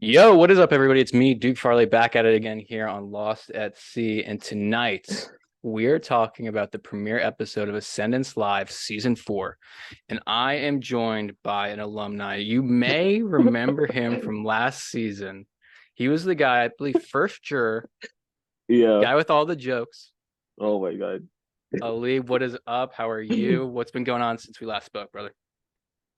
Yo, what is up, everybody? It's me, Duke Farley, back at it again here on Lost at Sea. And tonight we're talking about the premiere episode of Ascendance Live Season 4. And I am joined by an alumni. You may remember him from last season. He was the guy, I believe, first juror, Yeah. guy with all the jokes. Oh my God. Ali, what is up? How are you? What's been going on since we last spoke, brother?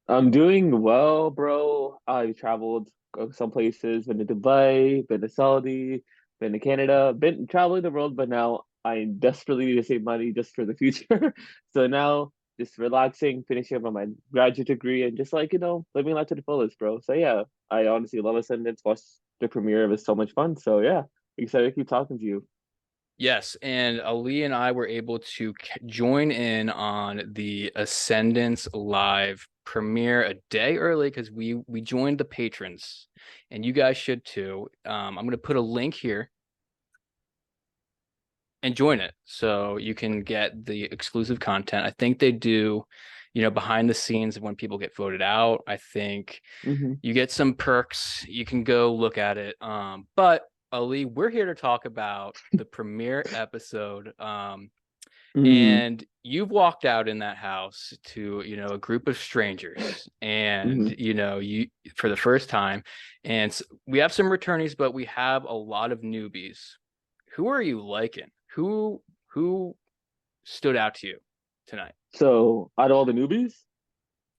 I'm doing well, bro. I traveled some places, been to Dubai, been to Saudi, been to Canada, been traveling the world, but now I desperately need to save money just for the future. So now just relaxing, finishing up on my graduate degree and just living life to the fullest, bro. So yeah, I honestly love Ascendance. Watched the premiere. It was so much fun. So yeah, excited to keep talking to you. Yes, and Ali and I were able to join in on the Ascendance live premiere a day early because we joined the patrons, and you guys should too. I'm gonna put a link here and join it so you can get the exclusive content. I think they do, behind the scenes when people get voted out. I think Hmm. you get some perks. You can go look at it. But Ali, we're here to talk about the premiere episode. Hmm. And you've walked out in that house to, a group of strangers and, Hmm. you for the first time. And we have some returnees, but we have a lot of newbies. Who are you liking? Who stood out to you tonight So out of all the newbies.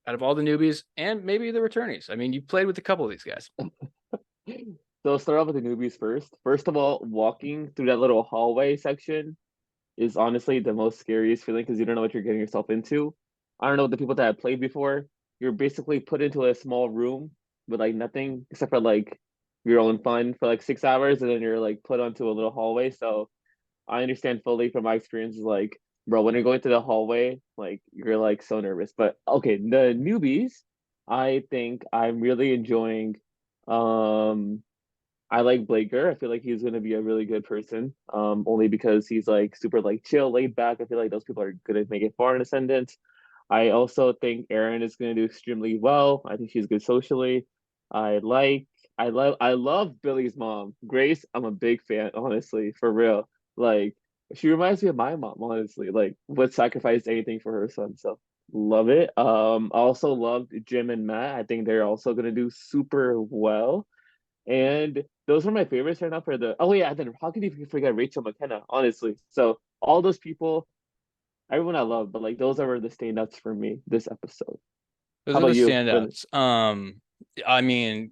out of all the newbies and maybe the returnees? I mean, you played with a couple of these guys. So I'll start off with the newbies first. First of all, walking through that little hallway section is honestly the most scariest feeling because you don't know what you're getting yourself into. I don't know the people that have played before. You're basically put into a small room with like nothing except for like your own fun for like 6 hours, and then you're like put onto a little hallway. So I understand fully from my experience, like, bro, when you're going through the hallway, like you're like so nervous. But okay, the newbies, I think I'm really enjoying. Um, I like Blaker. I feel like he's gonna be a really good person. Only because he's like super like chill, laid back. I feel like those people are gonna make it far in Ascendant. I also think Erin is gonna do extremely well. I think she's good socially. I like I love Billy's mom. Grace, I'm a big fan, honestly, for real. Like she reminds me of my mom, honestly. Like would sacrifice anything for her son. So love it. I also loved Jim and Matt. I think they're also gonna do super well. And those are my favorites right now for the. Oh yeah, and then how can you forget Rachel McKenna? Honestly, so all those people, everyone I love, but like those are the standouts for me this episode. Those How are the about you? standouts. I mean,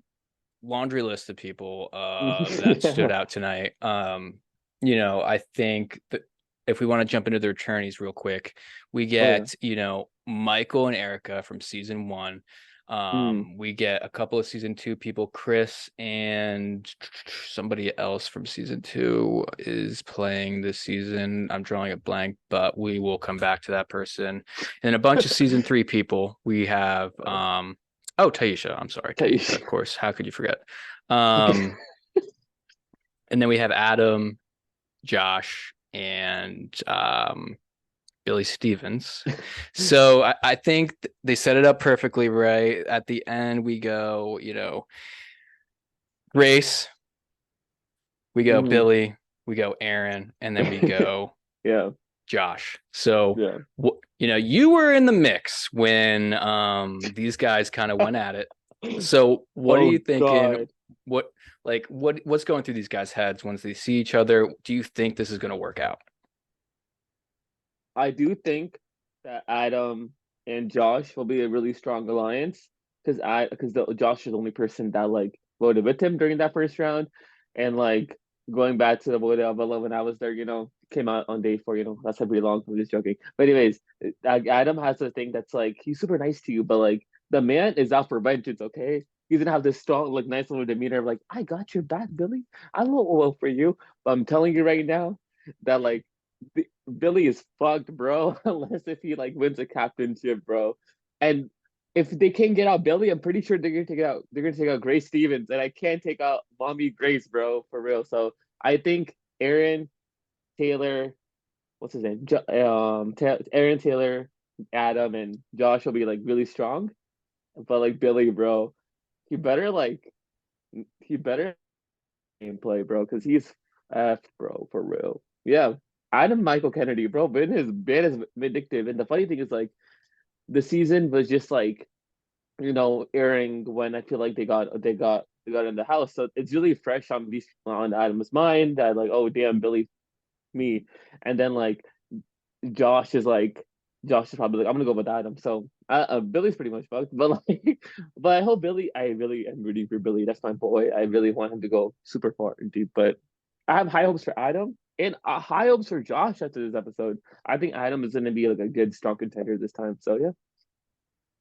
laundry list of people that stood Yeah. out tonight. I think that if we want to jump into the returnees real quick, we Oh yeah. get, Michael and Erica from season one. Mm. We get a couple of season two people. Chris and somebody else from season two is playing this season. I'm drawing a blank, but we will come back to that person. And a bunch of season three people. We have oh, Taisha. I'm sorry, Taisha, Taish. of course. How could you forget? Um, and then we have Adam, Josh, and Billy Stevens. So I think they set it up perfectly, right? At the end, we go, Grace, we go Hmm. Billy, we go Aaron, and then we go Yeah. Josh. So, Yeah. you were in the mix when these guys kind of went at it. So, what are you Oh thinking? God. What what's going through these guys' heads once they see each other? Do you think this is going to work out? I do think that Adam and Josh will be a really strong alliance because Josh is the only person that like voted with him during that first round, and like going back to the vote of when I was there, came out on day 4. That's pretty long. I'm just joking. But anyways, Adam has a thing that's like he's super nice to you, but like the man is out for vengeance. Okay. He's gonna have this strong, like, nice little demeanor of like, "I got your back, Billy. I will well for you." But I'm telling you right now that like Billy is fucked, bro. Unless if he like wins a captainship, bro. And if they can't get out Billy, I'm pretty sure they're gonna take out. They're gonna take out Grace Stevens, and I can't take out Mommy Grace, bro, for real. So I think Aaron Taylor, what's his name? Aaron Taylor, Adam, and Josh will be like really strong. But like Billy, bro, he better like he better gameplay, bro, because he's F, bro, for real. Yeah. Adam Michael Kennedy, bro, been as vindictive. And the funny thing is, like, the season was just like, airing when I feel like they got in the house. So it's really fresh on Adam's mind that, like, oh damn, Billy, me. And then like Josh is like Josh is probably like, I'm gonna go with Adam. So Billy's pretty much fucked. But like but I hope Billy, I really am rooting for Billy. That's my boy. I really want him to go super far and deep. But I have high hopes for Adam and high hopes for Josh after this episode. I think Adam is gonna be like a good strong contender this time. So yeah.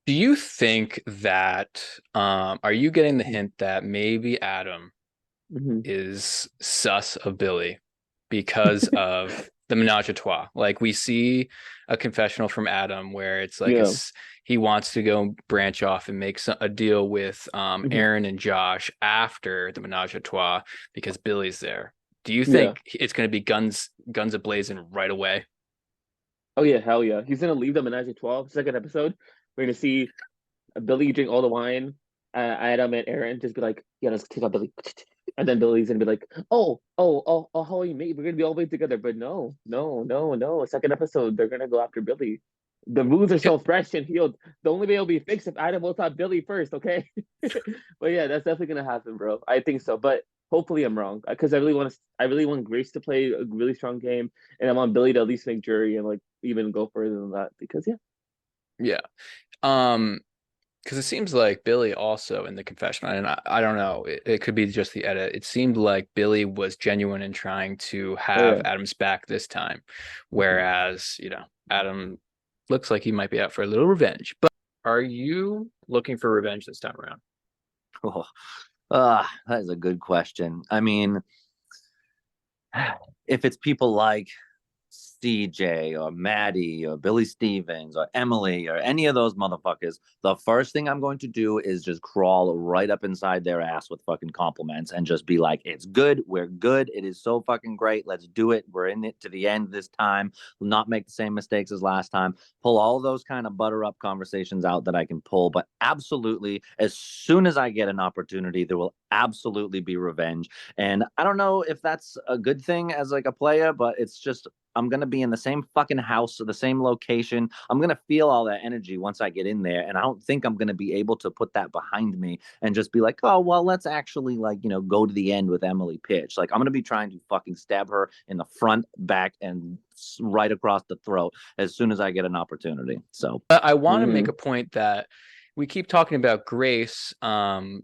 Do you think that are you getting the hint that maybe Adam Hmm. is sus of Billy because of the menage a trois? Like we see a confessional from Adam where it's like Yeah. he wants to go branch off and make a deal with Hmm. Aaron and Josh after the menage a trois because Billy's there. Do you Yeah. think it's going to be guns a blazing right away? Oh yeah, hell yeah. He's gonna leave the Menage a 12 second episode. We're gonna see Billy drink all the wine. Adam and Aaron just be like, "Yeah, let's take out Billy," and then Billy's gonna be like, "Oh, how are you, mate? We're gonna be all the way together." But no, no, no, no. Second episode, they're gonna go after Billy. The wounds are so fresh and healed. The only way it'll be fixed if Adam will stop Billy first, okay? But yeah, that's definitely gonna happen, bro. I think so. But hopefully I'm wrong because I really want Grace to play a really strong game, and I want Billy to at least make jury and like even go further than that because yeah. Yeah. Um, because it seems like Billy also in the confessional, and I don't know, it could be just the edit. It seemed like Billy was genuine in trying to Oh have yeah. Adam's back this time, Mhm. whereas, Adam looks like he might be out for a little revenge. But are you looking for revenge this time around? Oh, that is a good question. I mean, if it's people like CJ or Maddie or Billy Stevens or Emily or any of those motherfuckers, the first thing I'm going to do is just crawl right up inside their ass with fucking compliments and just be like, it's good. We're good. It is so fucking great. Let's do it. We're in it to the end this time. We'll not make the same mistakes as last time. Pull all those kind of butter up conversations out that I can pull. But absolutely, as soon as I get an opportunity, there will absolutely be revenge. And I don't know if that's a good thing as like a player, but it's just I'm going to be in the same fucking house or the same location. I'm going to feel all that energy once I get in there. And I don't think I'm going to be able to put that behind me and just be like, oh, well, let's actually go to the end with Emily Pitch. Like I'm going to be trying to fucking stab her in the front, back, and right across the throat as soon as I get an opportunity. So, But I want to make Hmm. a point that we keep talking about Grace, and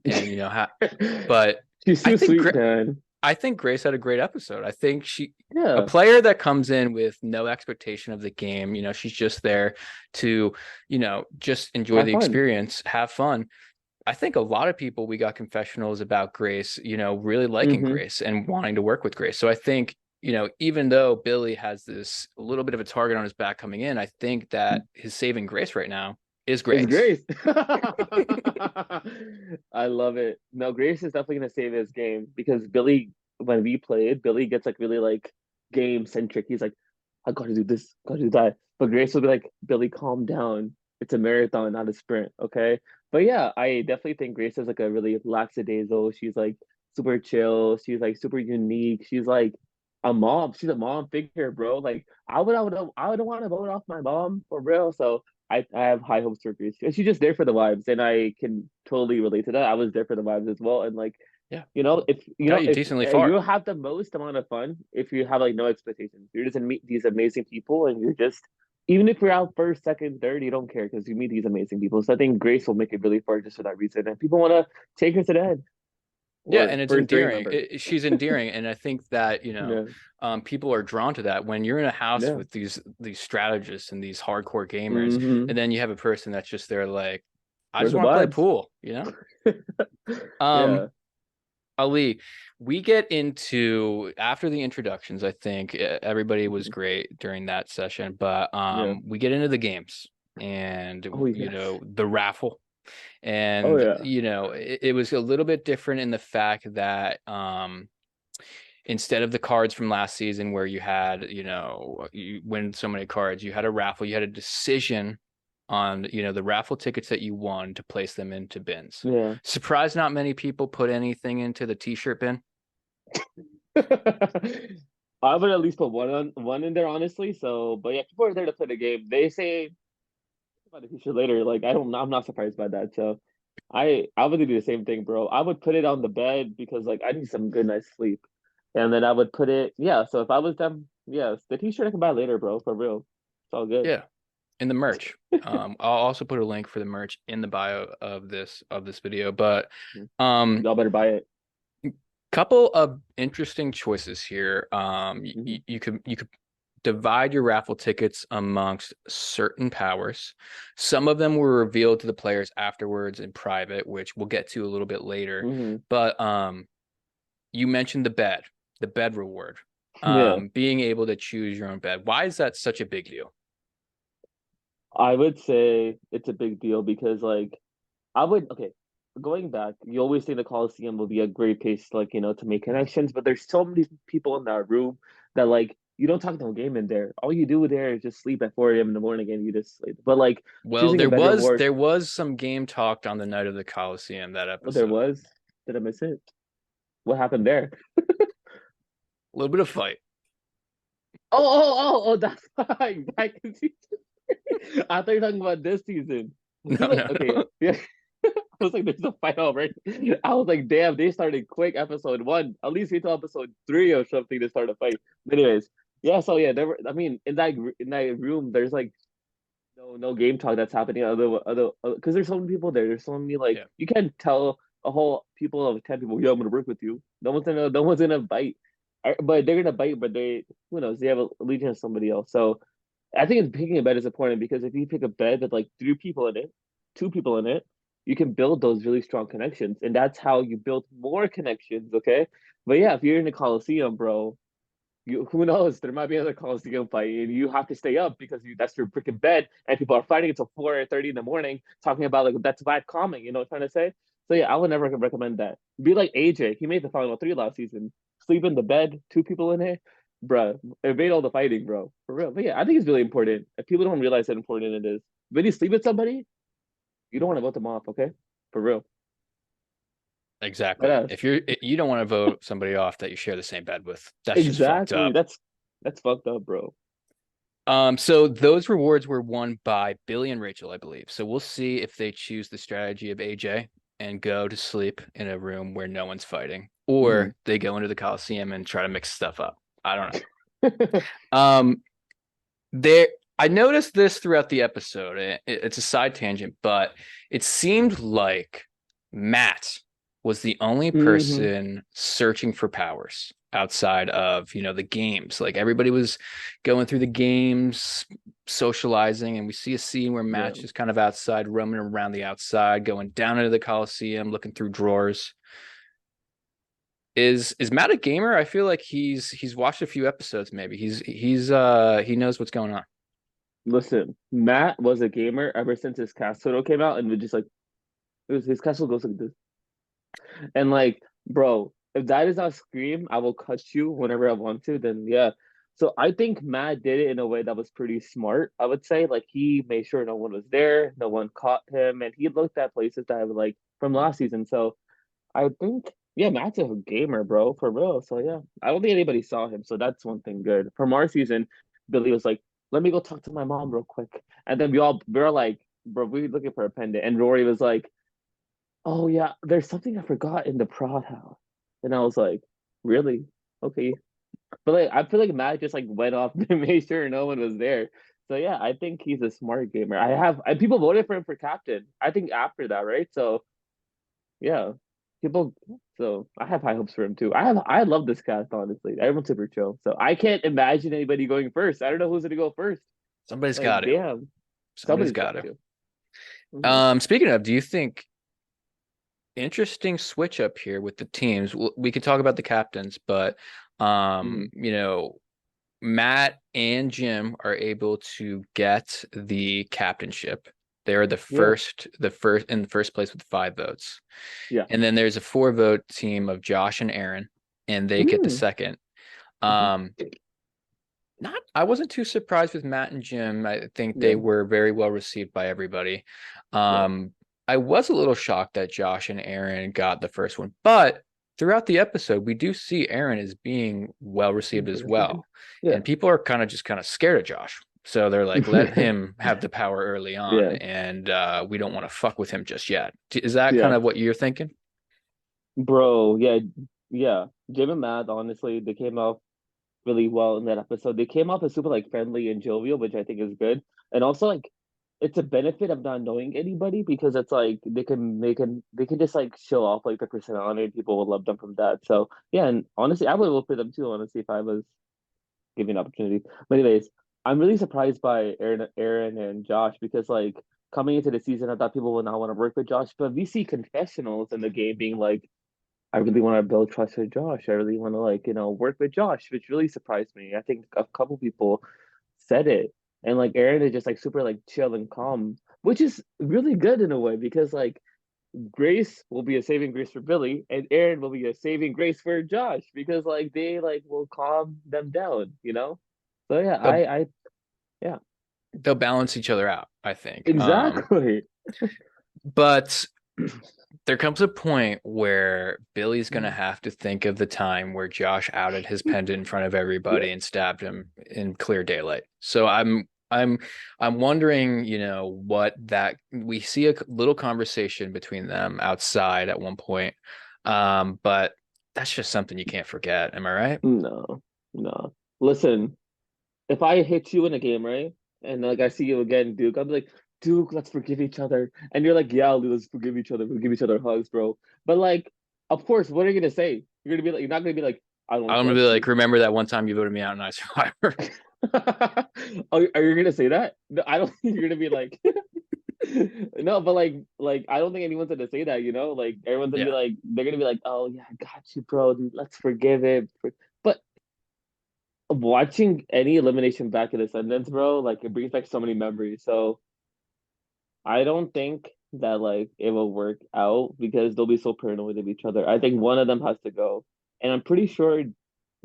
but She's I too think sweet, man. I think Grace had a great episode. I think a Yeah, player that comes in with no expectation of the game, she's just there to, just enjoy have the fun. experience, have fun. I think a lot of people, we got confessionals about Grace, really liking Hmm. Grace and wanting to work with Grace. So I think, even though Billy has this a little bit of a target on his back coming in, I think that his saving grace right now is It's Grace. Grace. I love it. No, Grace is definitely gonna save his game because Billy, when we played, Billy gets like really like game centric. He's like, I gotta do this, gotta do that. But Grace will be like, Billy, calm down. It's a marathon, not a sprint. Okay. But yeah, I definitely think Grace is like a really lackadaisical. She's like super chill. She's like super unique. She's like a mom. She's a mom figure, bro. Like I would want to vote off my mom for real. So I have high hopes for Grace. She's just there for the vibes, and I can totally relate to that. I was there for the vibes as well, and like Yeah. if Got you decently you far. have the most amount of fun if you have like no expectations. You're just gonna meet these amazing people, and you're just even if you're out first, second, third, you don't care because you meet these amazing people. So I think Grace will make it really far just for that reason, and people want to take her to the end Yeah, or and it's first jury endearing. member. She's endearing, and I think that Yeah, people are drawn to that when you're in a house yeah. with these strategists and these hardcore gamers, Mm-hmm. and then you have a person that's just there like, I For just the want to play vibes. pool. Um, Yeah. Ali, we get into after the introductions. I think everybody was Mhm. great during that session, but Yeah. we get into the games and Oh yes. the raffle. Oh And yeah. it was a little bit different in the fact that instead of the cards from last season where you had, you win so many cards, you had a raffle, you had a decision on the raffle tickets that you won to place them into bins. Yeah. Surprised not many people put anything into the t-shirt bin. I would at least put one in there, honestly. So, but yeah, people are there to play the game. They say about the future later. Like I'm not surprised by that. So, I would do the same thing, bro. I would put it on the bed because like I need some good night's sleep, and then I would put it. Yeah. So if I was them, yes, the t-shirt I can buy later, bro. For real, it's all good. Yeah, in the merch. I'll also put a link for the merch in the bio of this video. But Y'all better buy it. couple of interesting choices here. Mhm. You could divide your raffle tickets amongst certain powers. Some of them were revealed to the players afterwards in private, which we'll get to a little bit later. Mhm. But you mentioned the bed reward, Yeah. being able to choose your own bed. Why is that such a big deal? I would say it's a big deal because like I would okay, going back, you always think the Coliseum will be a great place like, to make connections, but there's so many people in that room that like you don't talk no game in there. All you do there is just sleep at 4 a.m. in the morning and you just sleep. But like Well, choosing a better reward, there was some game talked on the night of the Coliseum that oh, there episode. was. Did I miss it? What happened there? A little bit of fight. Oh, that's fine. I can see. I thought you were talking about this season. I No, feel like no, okay, no. yeah. I was like, there's a fight already. I was like, damn, they started quick episode one. At least wait till episode three or something to start a fight. But anyways, yeah. So yeah, there were. I mean, in that room, there's like no game talk that's happening. Other because there's so many people there. There's so many like Yeah. you can't tell a whole people of 10 people. Yeah, I'm gonna work with you. No one's gonna bite. But they're gonna bite. But they who knows? They have a allegiance to somebody else. So I think it's picking a bed is important because if you pick a bed with like three people in it, two people in it, you can build those really strong connections, and that's how you build more connections. Okay, but yeah, if you're in the Coliseum, bro, who knows? There might be another Coliseum fight, and you have to stay up because that's your freaking bed, and people are fighting until 4:30 in the morning, talking about like that's bad calming. You know what I'm trying to say? So yeah, I would never recommend that. Be like AJ. He made the final three last season. Sleep in the bed, two people in it, bruh. It made all the fighting, bro. For real. But yeah, I think it's really important. If people don't realize how important it is. When you sleep with somebody, you don't want to vote them off, okay? For real. Exactly. But If you don't want to vote somebody off that you share the same bed with, that's just fucked exactly. up. That's fucked up, bro. So those rewards were won by Billy and Rachel, I believe. So we'll see if they choose the strategy of AJ and go to sleep in a room where no one's fighting, Mhm. or they go into the Coliseum and try to mix stuff up. I don't know. Um, there, I noticed this throughout the episode. It's a side tangent, but it seemed like Matt was the only Hmm. person searching for powers outside of, the games. Like everybody was going through the games, socializing, and we see a scene where Yeah. Matt's just kind of outside, roaming around the outside, going down into the Coliseum, looking through drawers. Is Matt a gamer? I feel like he's watched a few episodes, maybe. He knows what's going on. Listen, Matt was a gamer ever since his castle came out, and would just like his castle goes like this. And like, bro, if that is not Scream, I will cut you whenever I want to. Then yeah. So I think Matt did it in a way that was pretty smart. I would say like he made sure no one was there, no one caught him, and he looked at places that were like from last season. So I think yeah, Matt's a gamer, bro, for real. So yeah, I don't think anybody saw him. So that's one thing good. From our season, Billy was like, "Let me go talk to my mom real quick," and then we're like, "Bro, we're looking for a pendant," and Rory was like, oh yeah, there's something I forgot in the prod house. And I was like, really? Okay. But like I feel like Matt just like went off to make sure no one was there. So yeah, I think he's a smart gamer. People voted for him for captain. I think after that, right? So yeah. People so I have high hopes for him too. I love this cast, honestly. Everyone's super chill. So I can't imagine anybody going first. I don't know who's gonna go first. Somebody's got Like, to. damn, Somebody's somebody's got got to. to. Mhm. Speaking of, do you think interesting switch up here with the teams? We could talk about the captains, but Mhm. Matt and Jim are able to get the captainship. They're Yeah. the first in the first place with 5 votes. Yeah. And then there's a 4 vote team of Josh and Aaron, and they get the Mm. second. Mhm. Um, I wasn't too surprised with Matt and Jim. I think they Yeah, were very well received by everybody. yeah, I was a little shocked that Josh and Aaron got the first one, but throughout the episode, we do see Aaron as being well received as interesting. well. Yeah, And people are kind of scared of Josh. So they're like, let him have the power early on, yeah, and we don't want to fuck with him just yet. Is that kind yeah, of what you're thinking? bro. Yeah, yeah. Jim and Matt, honestly, they came off really well in that episode. They came off as super like friendly and jovial, which I think is good. And also like it's a benefit of not knowing anybody because it's like they can just like show off like their personality and people will love them from that. So yeah, and honestly I would vote for them too, honestly, if I was given an opportunity. But anyways, I'm really surprised by Aaron and Josh because like coming into the season I thought people would not want to work with Josh, but we see confessionals in the game being like I really want to build trust with Josh. I really want to like, work with Josh, which really surprised me. I think a couple people said it. And like Aaron is just like super like chill and calm, which is really good in a way because like Grace will be a saving grace for Billy and Aaron will be a saving grace for Josh because like they like will calm them down. So yeah, They'll I yeah, they'll balance each other out, I think. exactly. But there comes a point where Billy's gonna have to think of the time where Josh outed his pendant in front of Yeah. everybody and stabbed him in clear daylight. So I'm wondering, what that we see a little conversation between them outside at one point. But that's just something you can't forget. Am I right? No, no. Listen, if I hit you in a game, right? And like I see you again, Duke, I'll be like, Duke, let's forgive each other. And you're like, yeah, let's forgive each other. We'll give each other hugs, bro. But like, of course, what are you gonna say? You're gonna be like, you're not gonna be like, I don't I'm gonna be trust like, you. remember that one time you voted me out in I Survivor? Are you gonna say that? No, I don't think you're gonna be like, no, but like I don't think anyone's gonna say that. Like everyone's gonna be Yeah. like, they're gonna be like, oh yeah, I got you, bro. Let's forgive it. But watching any elimination back in Ascendance, bro, like it brings back so many memories. So I don't think that like it will work out because they'll be so paranoid of each other. I think one of them has to go, and I'm pretty sure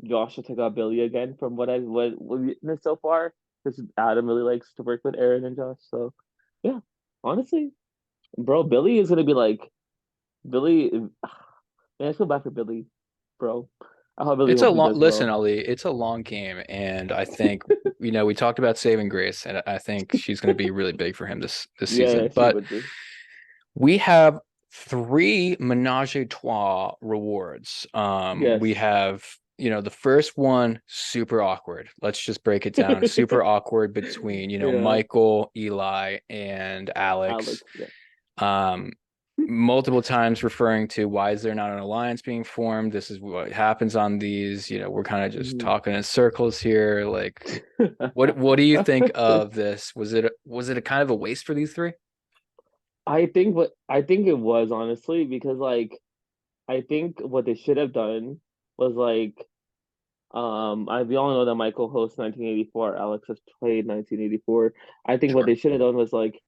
Josh will take out Billy again from what we witnessed so far. Because Adam really likes to work with Aaron and Josh. So yeah, honestly, bro, Billy is gonna be like Billy. Man, I feel bad for Billy, bro. I It's a hope he long does listen, well. Ali. It's a long game, and I think we talked about saving Grace, and I think she's going to be really big for him this Yeah, season. she But would be. we have three menage a trois rewards. We Yes. have the first one super awkward. Let's just break it down. Super awkward between Yeah, Michael, Eli, and Alex. Alex. Yeah. Um, multiple times referring to why is there not an alliance being formed? This is what happens on these. We're kind of just Mhm. talking in circles here. Like, what do you think of this? Was it a kind of a waste for these three? I think it was honestly because like I think what they should have done was like we all know that Michael hosts 1984, Alex has played 1984. I think what Sure. they should have done was like,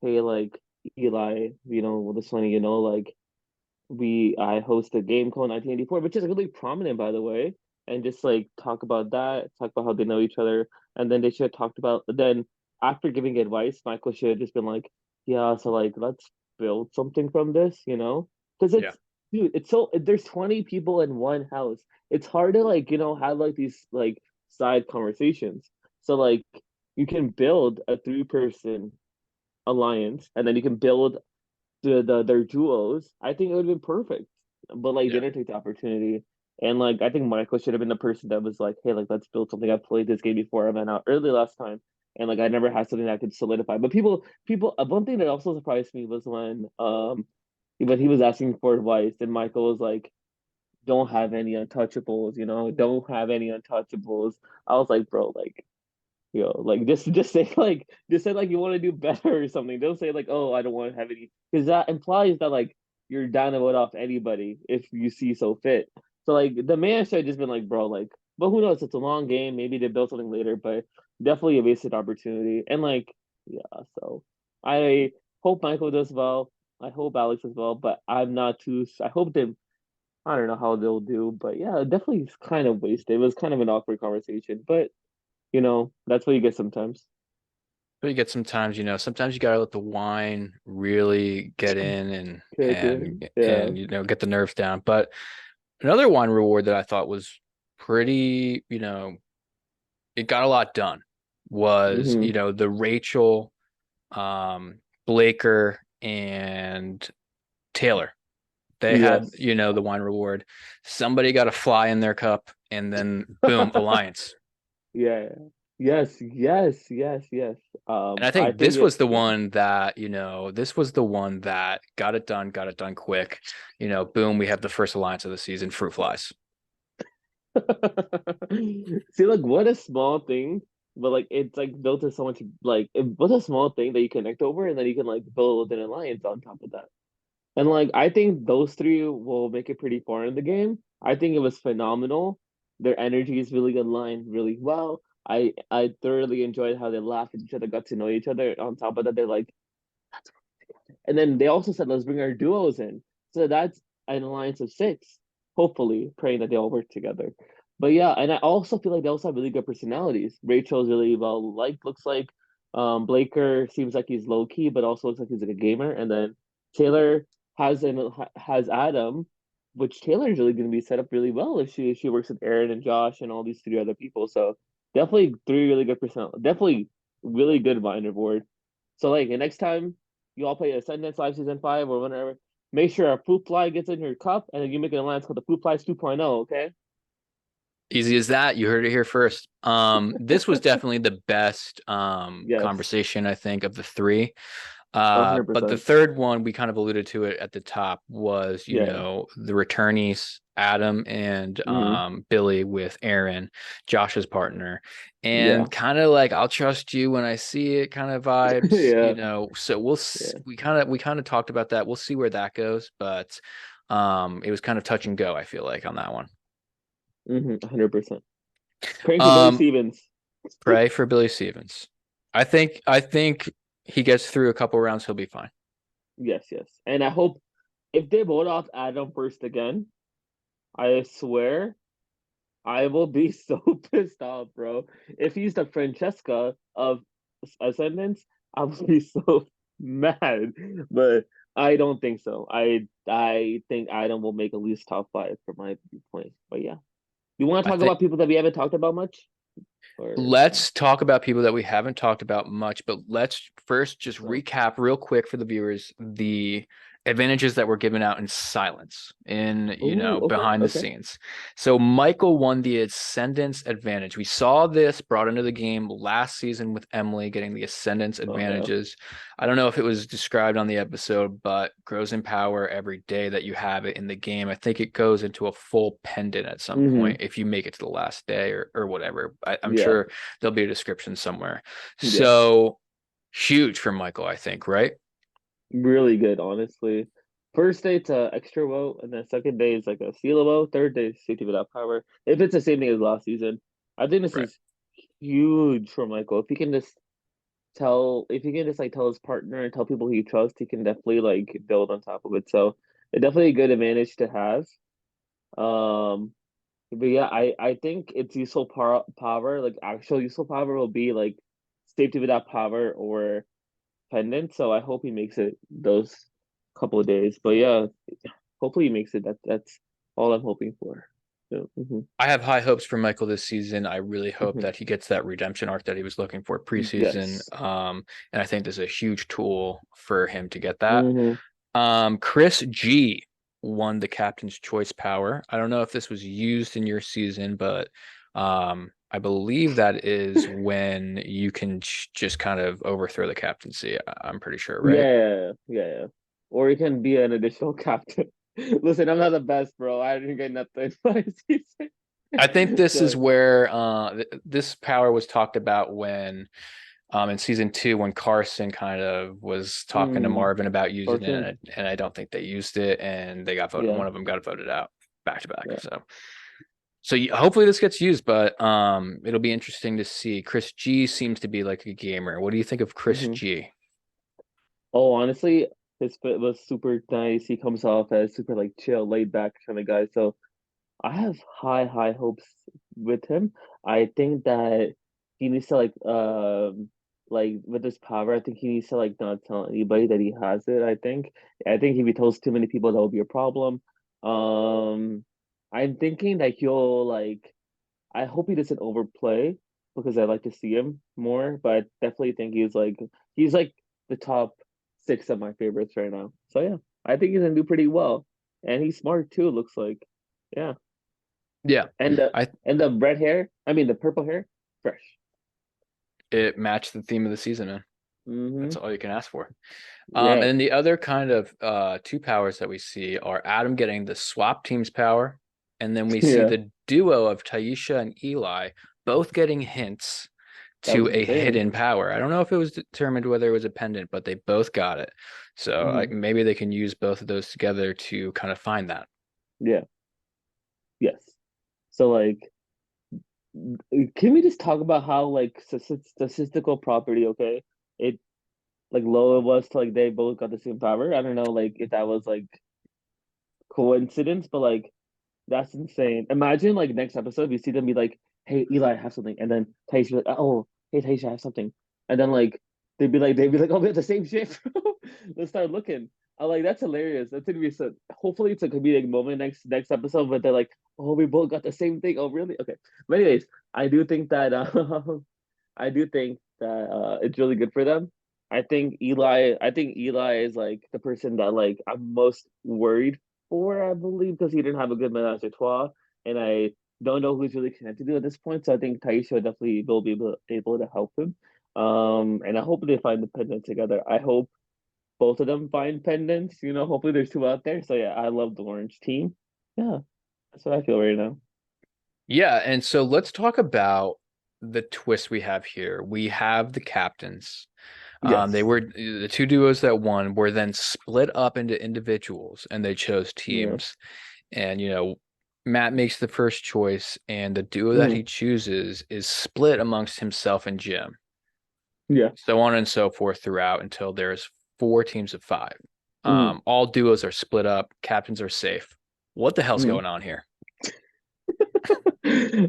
hey, like Eli, this funny, like I host a game called 1984, which is really prominent, by the way, and just like talk about that, talk about how they know each other, and then they should have talked about. Then after giving advice, Michael should have just been like, "Yeah, so like let's build something from this, because Yeah. it's dude, it's so there's 20 people in one house. It's hard to like have like these like side conversations. So like you can build a three-person alliance, and then you can build their duos, I think it would have been perfect. But like they Yeah. didn't take the opportunity. And like I think Michael should have been the person that was like, hey, like let's build something. I played this game before. I went out early last time. And like I never had something that I could solidify. But people one thing that also surprised me was when he was asking for advice and Michael was like, don't have any untouchables, don't have any untouchables. I was like, bro, like like just say like you want to do better or something. Don't say like, oh, I don't want to have any, because that implies that like you're down to vote off anybody if you see so fit. So like the man should have just been like, bro, like, but who knows? It's a long game. Maybe they build something later, but definitely a wasted opportunity. And like, yeah, so I hope Michael does well. I hope Alex does well, but I'm not too. I hope they. I don't know how they'll do, but yeah, definitely kind of wasted. It was kind of an awkward conversation, but That's what you get sometimes. But you get sometimes, sometimes you gotta let the wine really get in and Kick in. and Yeah. and get the nerves down. But another wine reward that I thought was pretty, it got a lot done was, Mm-hmm. the Rachel, Blaker, and Taylor. They had, Yes. the wine reward. Somebody got a fly in their cup, and then boom, alliance. Yeah. Yes. Yes. Yes. Yes. And I I think think this was the yeah. one that, this was the one that got it done quick. Boom, we have the first alliance of the season, fruit flies. See, like what a small thing, but like it's like built to so much what a small thing that you connect over, and then you can like build an alliance on top of that. And like I think those three will make it pretty far in the game. I think it was phenomenal. Their energy is really aligned really well. I thoroughly enjoyed how they laughed at each other, got to know each other. On top of that, they're like, and then they also said, let's bring our duos in. So that's an alliance of six, hopefully, praying that they all work together. But yeah, and I also feel like they also have really good personalities. Rachel's really well liked, looks like. Blaker seems like he's low key, but also looks like he's like a gamer. And then Taylor has Adam, which Taylor's really going to be set up really well if she works with Aaron and Josh and all these three other people. So definitely three really good personal, definitely really good binder board. So like next time you all play Ascendance Live Season 5 or whatever, make sure a fruit fly gets in your cup and then you make an alliance called the Fruit Flies 2.0, okay? Easy as that. You heard it here first. This was definitely the best Yes, conversation, I think, of the three. But the 100%. third one, we kind of alluded to it at the top, was, Yeah. the returnees, Adam and Hmm. Billy with Aaron, Josh's partner, Yeah. and kind of like I'll trust you when I see it kind of vibes, Yeah. So Yeah. we kind of talked about that. We'll see where that goes, but it was kind of touch and go, I feel like, on that one. 100%. Praying for Billy Um, Stevens. pray for Billy Stevens. I think he gets through a couple rounds, he'll be fine. Yes, yes. And I hope if they vote off Adam first again, I swear I will be so pissed off, bro. If he's the Francesca of Ascendance, I will be so mad. But I don't think so. I think Adam will make at least top five from my viewpoint. But yeah, you want to I talk think about people that we haven't talked about much, or Let's talk about people that we haven't talked about much, but let's first just no? recap real quick for the viewers the advantages that were given out in silence in, Oh, okay, behind the okay, scenes. So Michael won the Ascendance advantage. We saw this brought into the game last season with Emily getting the Ascendance yeah. advantages. I don't know if it was described on the episode, but grows in power every day that you have it in the game. I think it goes into a full pendant at some Mm-hmm. point if you make it to the last day or whatever. I'm Yeah, sure there'll be a description somewhere. yes. So huge for Michael, I think, right? Really good, honestly. First day it's a extra vote, and then second day is like a seal vote. Third day is safety without power. If it's the same thing as last season, I think this Right. is huge for Michael. If he can just like tell his partner and tell people he trusts, he can definitely like build on top of it. So it's definitely a good advantage to have. Um, but yeah, I think it's useful power, like actual useful power will be like safety without power or pendant. So I hope he makes it those couple of days. But yeah, hopefully he makes it. That's all I'm hoping for. So, I have high hopes for Michael this season. I really hope hmm. that he gets that redemption arc that he was looking for preseason. Yes. And I think this is a huge tool for him to get that. Hmm. Chris G won the captain's choice power. I don't know if this was used in your season, but I believe that is when you can just kind of overthrow the captaincy. I'm pretty sure, right? Yeah, yeah, yeah. Or he can be an additional captain. Listen, I'm not the best, bro. I didn't get nothing last I think season. this is So where this power was talked about when in season two when Carson kind of was talking to mm, Marvin about using it, Carson, and I don't think they used it, and they got voted. yeah, One of them got voted out back to back. yeah. So hopefully this gets used, but it'll be interesting to see. Chris G seems to be like a gamer. What do you think of Chris Hmm. G? Oh, honestly, his fit was super nice. He comes off as super like chill, laid back kind of guy. So I have high hopes with him. I think that he needs to like with his power, I think he needs to like not tell anybody that he has it. I think if he tells too many people, that will be a problem. Um, I'm thinking that he'll like. I hope he doesn't overplay because I like to see him more. But I definitely think he's like the top six of my favorites right now. So yeah, I think he's gonna do pretty well, and he's smart too. Looks like, yeah. Yeah, And the I and the red hair, I mean the purple hair, fresh. it matched the theme of the season, man. Mm-hmm. That's all you can ask for. And Yeah. then the other kind of two powers that we see are Adam getting the swap teams power, and then we see Yeah. the duo of Taisha and Eli both getting hints That to was a insane. hidden power. I don't know if it was determined whether it was a pendant, but they both got it. So Mhm. maybe they can use both of those together to kind of find that. Yeah. Yes. So like, can we just talk about how like statistical property, okay? It like low it was to like they both got the same power. I don't know like if that was like coincidence, but like that's insane. Imagine like next episode we see them be like, "Hey Eli, I have something," and then Taisha be like, "Oh, hey Taisha, I have something," and then like they'd be like, "Oh, we have the same shit, bro." Let's start looking. I'm like, that's hilarious. That's gonna be so. Hopefully, it's a comedic moment next episode, but they're like, "Oh, we both got the same thing." Oh, really? Okay. But anyways, I do think that it's really good for them. I think Eli is like the person that like I'm most worried for, I believe, because he didn't have a good menage a trois, and I don't know who's really connected to at this point. So I think Taisha definitely will be able to help him. And I hope they find the pendant together. I hope both of them find pendants. Hopefully there's two out there. So yeah, I love the orange team. Yeah, that's what I feel right now. Yeah, and so let's talk about the twist we have here. We have the captains. They Yes. were the two duos that won were then split up into individuals and they chose Yeah. teams. And, Matt makes the first choice, and the duo that he Mhm. chooses is split amongst himself and Jim, Yeah. so on and so forth throughout until there's four teams of five. Mhm. All duos are split up, captains are safe. What the hell's Mhm. going on here?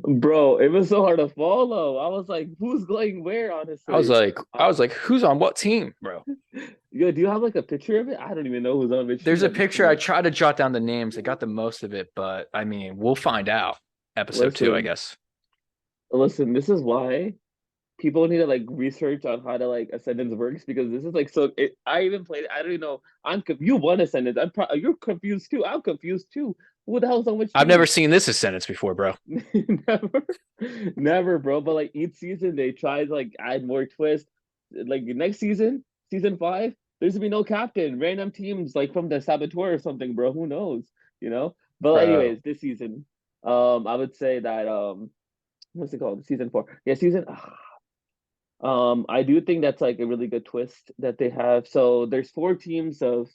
Bro, it was so hard to follow. I was like, who's going where, I was honestly? like, I was like, who's on what team, bro? Yo, do you have like a picture of it? I don't even know who's on which There's team a at this picture. I point. tried to jot down the names. I got the most of it, but I mean, we'll find out. Episode two, I Listen, guess. listen, this is why people need to like research on how to like Ascendance works because this is like I even played it. I don't even know. You won Ascendance. You're confused too. I'm confused too. Who the hell's on which I've never team? seen this Ascendance before, bro. Never, never, bro. But like each season, they try to like add more twists. Like next season, season five, there's gonna be no captain. Random teams like from the Saboteur or something, bro. Who knows? You know. But Bro. anyways, this season, I would say that what's it called? Season four. Yeah, I do think that's like a really good twist that they have. So there's four teams of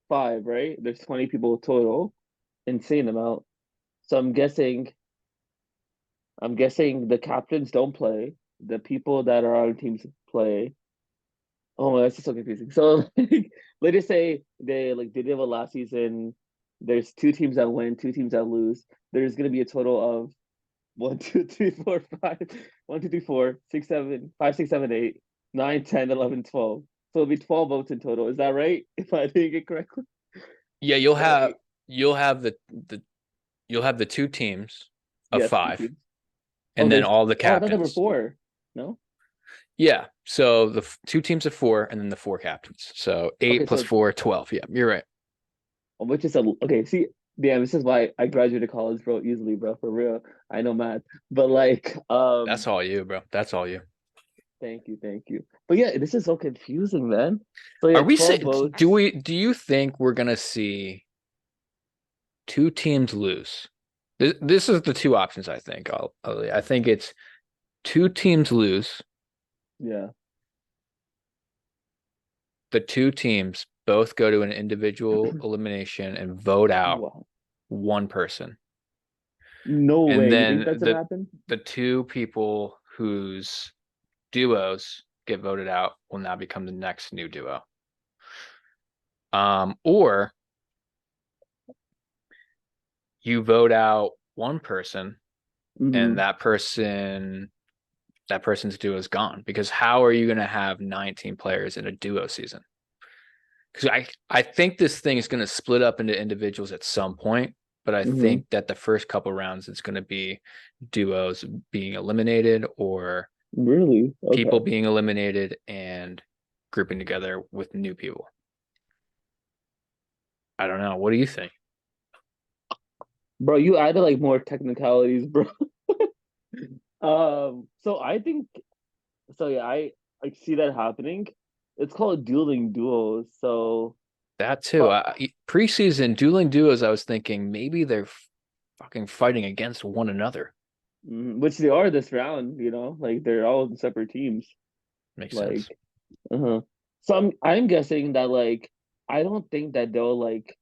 five, right? There's 20 people total. Insane amount. So I'm guessing the captains don't play. The people that are on teams play. Oh my, that's just so confusing. So like, let's just say they did what last season. There's two teams that win, two teams that lose. There's gonna be a total of one, two, three, four, five. 1, 2, 3, 4, 6, 7, 5, 6, 7, 8, 9, 10, 11, 12. So it'll be 12 votes in total. Is that right? If I did it correctly? Yeah, No, eight. you'll have the you'll have the two teams of Yes, two five, teams. Oh, and then all the I thought there were captains. four. No? Yeah, so the two teams of four, and then the four captains. So eight Okay, plus so four, 12. Yeah, you're right. which is okay. See, yeah, this is why I graduated college, bro, easily, bro, for real. I know math, but like, That's all you, bro. That's all you. thank you, thank you. But yeah, this is so confusing, man. So Are yeah, we 12 say, do votes. we do you think we're gonna see two teams lose? This is the two options I think. I think it's two teams lose. Yeah. The two teams both go to an individual elimination and vote out Wow. one person. No And way. You think then that's gonna happen? the two people whose duos get voted out will now become the next new duo. Or you vote out one person Mm-hmm. and that person that person's duo is gone. Because how are you going to have 19 players in a duo season? Because I think this thing is going to split up into individuals at some point, but I Mm-hmm. think that the first couple rounds it's going to be duos being eliminated or Really? people Okay. being eliminated and grouping together with new people. I don't know. What do you think? Bro, you added like more technicalities, bro. So I think so yeah, I see that happening. It's called dueling duos. So That too. but Preseason dueling duos, I was thinking maybe they're fucking fighting against one another. which they are this round, like they're all separate teams. Makes Like, sense. uh-huh. So I'm guessing that like I don't think that they'll like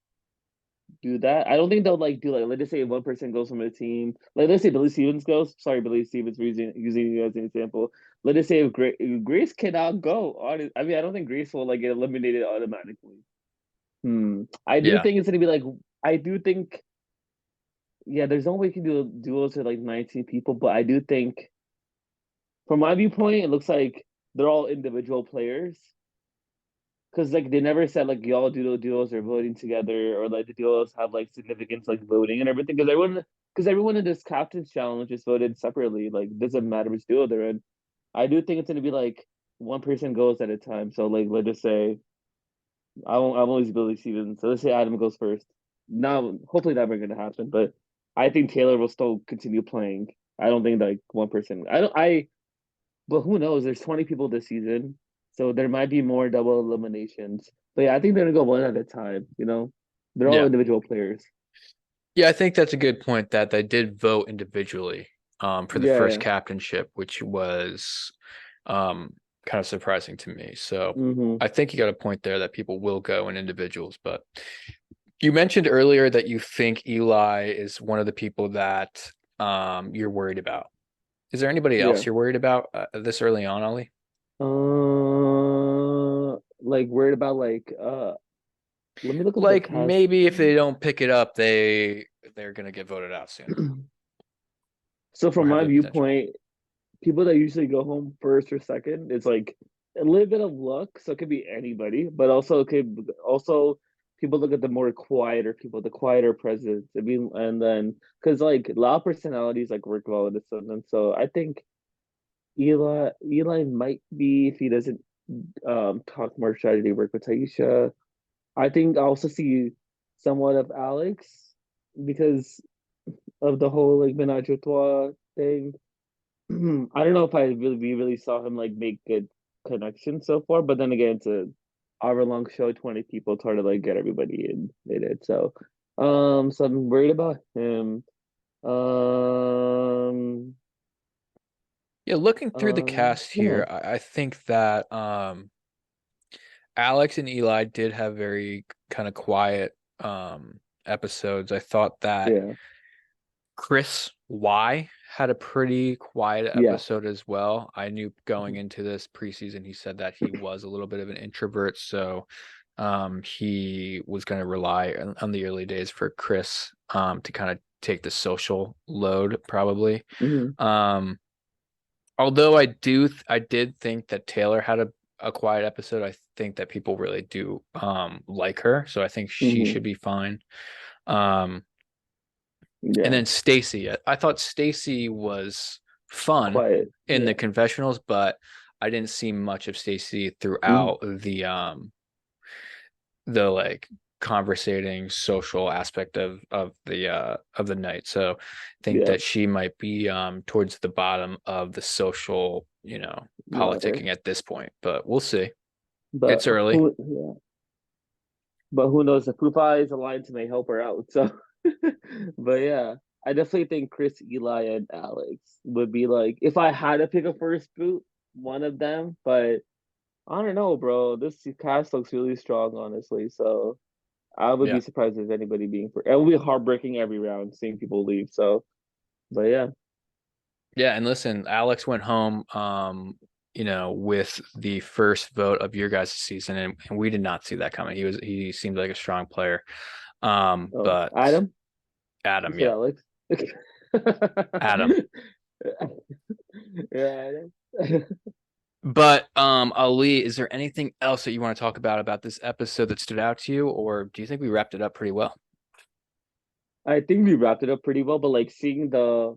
do that. I don't think they'll like do like let's just say one person goes from a team. Like let's say Billy Stevens goes. Sorry, Billy Stevens for using you as an example. Let us say if Grace cannot go. I mean, I don't think Grace will like get eliminated automatically. I do Yeah. think it's gonna be like I do think yeah, there's no way you can do duos with like 19 people, but I do think from my viewpoint, it looks like they're all individual players. Because like they never said like y'all do the duos are voting together or like the duos have like significance like voting and everything. Because everyone in this captain's challenge is voted separately. Like it doesn't matter which duo they're in. I do think it's gonna be like one person goes at a time. So like let's just say I won't use Billy Stevens. So let's say Adam goes first. Now hopefully never gonna happen, but I think Taylor will still continue playing. I don't think like one person. I don't. But who knows? There's 20 people this season, so there might be more double eliminations. But yeah, I think they're gonna go one at a time. They're all Yeah. individual players. Yeah, I think that's a good point that they did vote individually for the Yeah, first yeah. captainship, which was kind of surprising to me. So Mm-hmm. I think you got a point there that people will go in individuals. But you mentioned earlier that you think Eli is one of the people that you're worried about. Is there anybody Yeah. else you're worried about this early on, Ollie? Like worried about like let me look up the Like cast. maybe if they don't pick it up, they're gonna get voted out soon So or from have my the potential. viewpoint, people that usually go home first or second, it's like a little bit of luck. So it could be anybody, but also it could also people look at the more quieter people, the quieter presidents. I mean, and then because like loud personalities like work well with this and so I think Eli might be if he doesn't talk more strategy work with Taisha. I think I also see somewhat of Alex because of the whole like menage a trois thing. I don't know if we really saw him like make good connections so far, but then again, it's a hour long show, 20 people, it's hard to like get everybody in. They did so I'm worried about him. Um, Yeah, looking through the cast yeah, here, I think that Alex and Eli did have very kind of quiet episodes. I thought that yeah, Chris Y had a pretty quiet yeah. episode as well. I knew going into this preseason, he said that he was a little bit of an introvert, so he was going to rely on the early days for Chris to kind of take the social load, probably. Mm-hmm, Um, although I did think that Taylor had a quiet episode. I think that people really do like her, so I think she mm-hmm, should be fine. Um, and yeah, then Stacy, I thought Stacy was fun quiet, in the yeah, confessionals, but I didn't see much of Stacy mm-hmm, throughout the like conversating social aspect of the night. So I think yeah, that she might be towards the bottom of the social, ladder. politicking at this point, but we'll see. But It's early. who knows? The Poopeyes Alliance may help her out. So, but yeah, I definitely think Chris, Eli, and Alex would be like if I had to pick a first boot, one of them. But I don't know, bro. This cast looks really strong, honestly. So I would Yeah. be surprised if anybody being for. It would be heartbreaking every round seeing people leave. So, but yeah. Yeah, and listen, Alex went home with the first vote of your guys' season, and we did not see that coming. He seemed like a strong player. Oh, But Adam, you Adam, said yeah. Alex. Adam. Yeah, Adam. But Ali, is there anything else that you want to talk about this episode that stood out to you, or do you think we wrapped it up pretty well? I think we wrapped it up pretty well, but like seeing the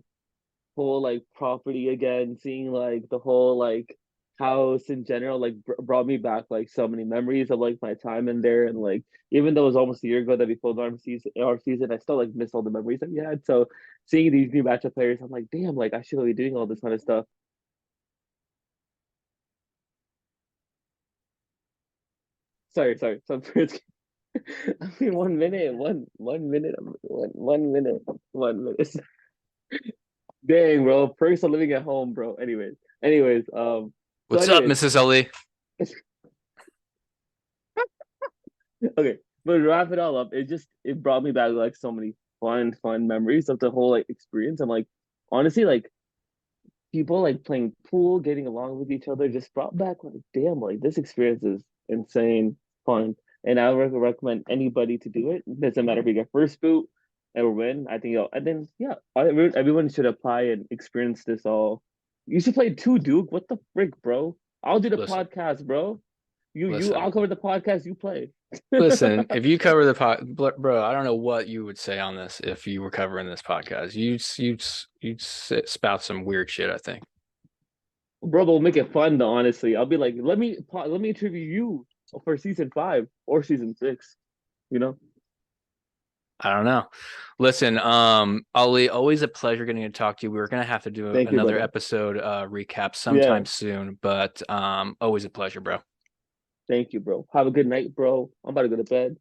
whole like property again, seeing like the whole like house in general, like brought me back like so many memories of like my time in there, and like even though it was almost a year ago that we pulled our season, I still like miss all the memories that we had. So seeing these new matchup players, I'm like, damn, like I should be doing all this kind of stuff. Sorry. So I mean, 1 minute, one minute, 1 minute, 1 minute. Dang, bro. Perks of living at home, bro. Anyways, so What's up, anyways, Mrs. Ali? okay. But to wrap it all up, it brought me back like so many fun memories of the whole like experience. I'm like, honestly, like people like playing pool, getting along with each other, just brought back like, damn, like this experience is insane fun. And I would recommend anybody to do it. It doesn't matter if you get first boot or win. I think, and then yeah, everyone should apply and experience this all. You should play two, Duke. What the frick, bro? I'll do the Listen, podcast, bro. listen, I'll cover the podcast. You play. listen. If you cover the bro, I don't know what you would say on this if you were covering this podcast. You'd spout some weird shit, I think. Bro, we'll make it fun though. Honestly, I'll be like, let me interview you for season 5 or season 6. You know. I don't know. Listen, Ali, always a pleasure getting to talk to you. We're gonna have to do Thank you, another brother. episode recap Yeah. sometime soon, but always a pleasure, bro. Thank you, bro. Have a good night, bro. I'm about to go to bed.